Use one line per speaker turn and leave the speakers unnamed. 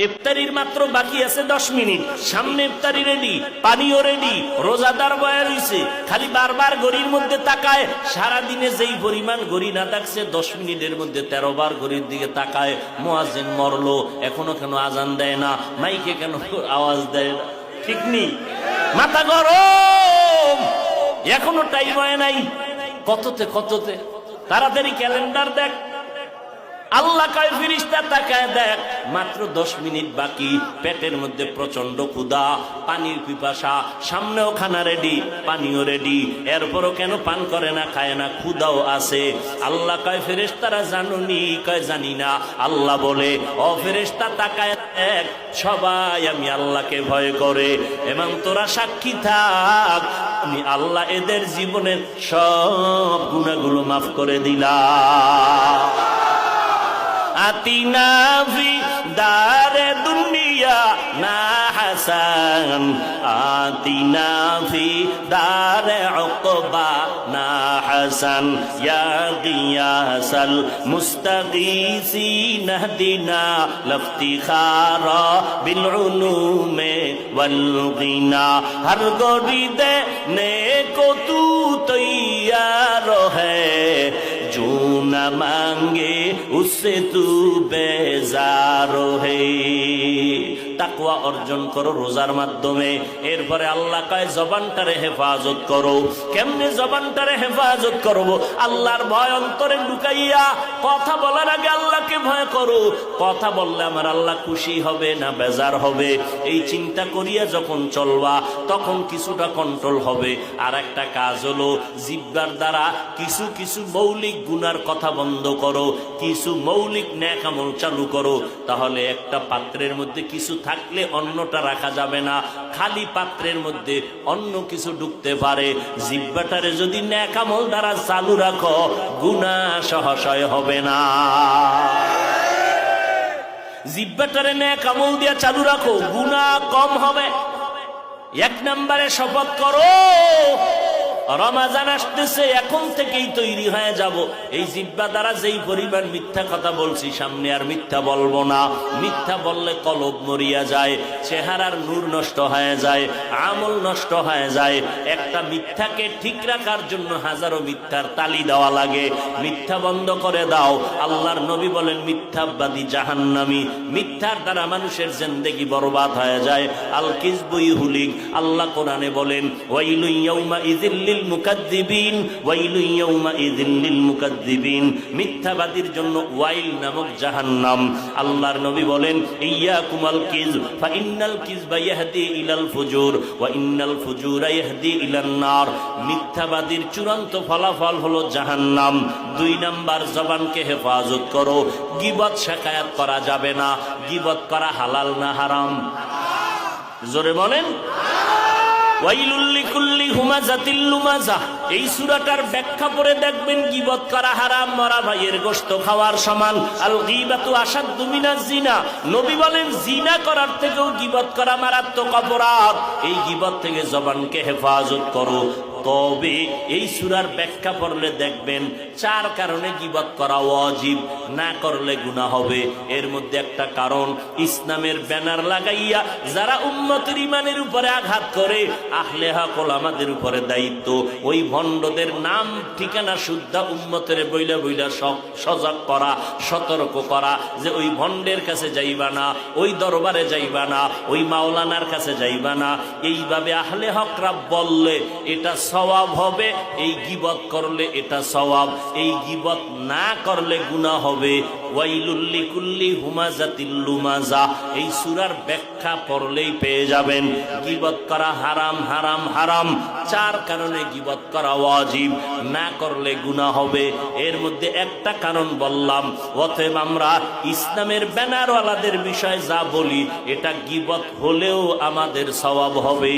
ইফতারির মাত্র বাকি আছে 10 মিনিট, সামনে ইফতারি রেডি, পানিও রেডি, রোজাদার বয়া রইছে, খালি বারবার ঘড়ির মধ্যে তাকায়। সারা দিনে যেই পরিমাণ ঘড়ি না থাকছে 10 মিনিটের মধ্যে 13 বার ঘড়ির দিকে তাকায়। মুয়াজ্জিন মরলো, এখনো কেন আজান দেয় না, মাইকে কেন আওয়াজ দেয় না? ঠিক নেই, মাথা গরম, এখনো টাইম হয় নাই। কততে তাড়াতাড়ি ক্যালেন্ডার দেখ। আল্লাহ কয় ফেরেশতা তাকায় দেখ, মাত্র 10 মিনিট বাকি, পেটের মধ্যে প্রচন্ড ক্ষুধা, পানির পিপাসা, সামনেও খানা রেডি, পানিও রেডি, এরপরও কেন পান করে না, খায় না, ক্ষুধাও আছে। আল্লাহ কয় ফেরেশতারা জানুনি? কয় জানি না। আল্লাহ বলে, ও ফেরেশতা তাকায় দেখ, সবাই আমি আল্লাহকে ভয় করে, এবং তোরা সাক্ষী থাক, আমি আল্লাহ এদের জীবনের সব গুনাহগুলো মাফ করে দিলাম। আতিনা ফি দারে দুনিয়া না হাসান, আতিনা ফি দারে উকবা না হাসান, ইয়া গিয়াসাল মুস্তাগীসিন হদিনা লফতিখারা বিল উলুমে ওয়াল গিনা। হর গরিদে নেকো তু তৈয়ার হ্যায়, जो न मांगे उससे तू बेजार है। তাকওয়া অর্জন করো রোজার মাধ্যমে। এরপরে আল্লাহ কয় জবানটারে হেফাজত করো। কেমনে জবানটারে হেফাজত করব? আল্লাহর ভয় অন্তরে ঢুকাইয়া কথা বলার আগে আল্লাহকে ভয় করো। কথা বললে আমার আল্লাহ খুশি হবে না বেজার হবে, এই চিন্তা করিয়া যখন চলবা তখন কিছুটা কন্ট্রোল হবে। আর একটা কাজ হলো জিহ্বার দ্বারা কিছু কিছু মৌলিক গুনার কথা বন্ধ করো, কিছু মৌলিক নেক আমল চালু করো। তাহলে একটা পাত্রের মধ্যে কিছু থাকলে অন্যটা রাখা যাবে না, খালি পাত্রের মধ্যে অন্য কিছু ঢুকতে পারে। জিহ্বাটারে যদি নেক আমল দ্বারা চালু রাখো, গুনাহ সহসয় হবে না। জিহ্বাটারে নেক আমল দিয়া চালু রাখো, গুনাহ কম হবে। 1 নম্বরে শপথ করো, রমাজান আসতেছে, এখন থেকেই তৈরি হয়ে যাব। এই জিহ্বা দ্বারা যেই পরিমাণ মিথ্যা কথা বলছি, সামনে আর মিথ্যা বলবো না। মিথ্যা বললে কলব মরিয়া যায়, চেহারার নূর নষ্ট হয়ে যায়, আমল নষ্ট হয়ে যায়। একটা মিথ্যাকে ঠিক রাখার জন্য হাজারো মিথ্যার তালি দেওয়া লাগে। মিথ্যা বন্ধ করে দাও। আল্লাহর নবী বলেন, মিথ্যাবাদী জাহান্নামী। মিথ্যার দ্বারা মানুষের জিন্দেগি বরবাদ হয়ে যায়। আল কিযবু ইহুলিক। আল্লাহ কোরআনে বলেন, ওয়াইলু ইয়াউমা ইযিল মুকাদ্দিবিন, ওয়াইলু ইয়াউমাইযিন লিল মুকাদ্দিবিন। মিথ্যাবাদীর জন্য ওয়াইল নামক জাহান্নাম। আল্লাহর নবী বলেন, ইয়াকুমাল কিযব ফা ইন্নাল কিযবা ইয়াহদি ইলাল ফুজুর ওয়া ইন্নাল ফুজুরা ইয়াহদি ইলান নার। মিথ্যাবাদীর চূড়ান্ত ফলাফল হলো জাহান্নাম। 2 নাম্বার, জবানকে হেফাজত করো। গীবত শিকায়াত করা যাবে না। গীবত করা হালাল না হারাম? জোরে বলেন। ওয়াইলুল লিকুল্লি হুমাযাতিল লুমাযা। এই সূরাটার ব্যাখ্যা পড়ে দেখবেন গীবত করা হারাম, মরা ভাইয়ের গোশত খাওয়ার সমান। আল গীবাতু আশাদ্দু মিনাজ জিনা। নবী বলেন, জিনা করার থেকেও গীবত করা মারাত্মক অপরাধ। এই গীবত থেকে জবানকে হেফাজত করো। তবে এই সূরার ব্যাখ্যা পড়লে দেখবেন 4 কারণে গীবত করা ওয়াজিব, না করলে গুনাহ হবে। এর মধ্যে একটা কারণ, ইসলামের ব্যানার লাগাইয়া যারা উম্মতের ঈমানের উপরে আঘাত করে, আহলে হক ওলামাদের উপরে দায়িত্ব ওই ভণ্ডদের নাম ঠিকানা শুদ্ধা উম্মতের বইলা বইলা সজাগ করা, সতর্ক করা, যে ওই ভণ্ডের কাছে যাইবা না, ওই দরবারে যাইবা না, ওই মাওলানার কাছে যাইবা না। এইভাবে আহলে হকরা বললে এটা সওয়াব হবে, এই গীবত করলে এটা সওয়াব, এই গীবত না করলে গুনাহ হবে। ওয়াইলুল লিকুল্লি হুমাযাতিল লুমাযা। এই সূরার ব্যাখ্যা পড়লেই পেয়ে যাবেন গীবত করা হারাম, হারাম, হারাম। 4 কারণে গীবত করা ওয়াজিব, না করলে গুনাহ হবে। এর মধ্যে একটা কারণ বললাম। অতএব আমরা ইসলামের ব্যানারওয়ালাদের বিষয়ে যা বলি, এটা গীবত হলেও আমাদের সওয়াব হবে।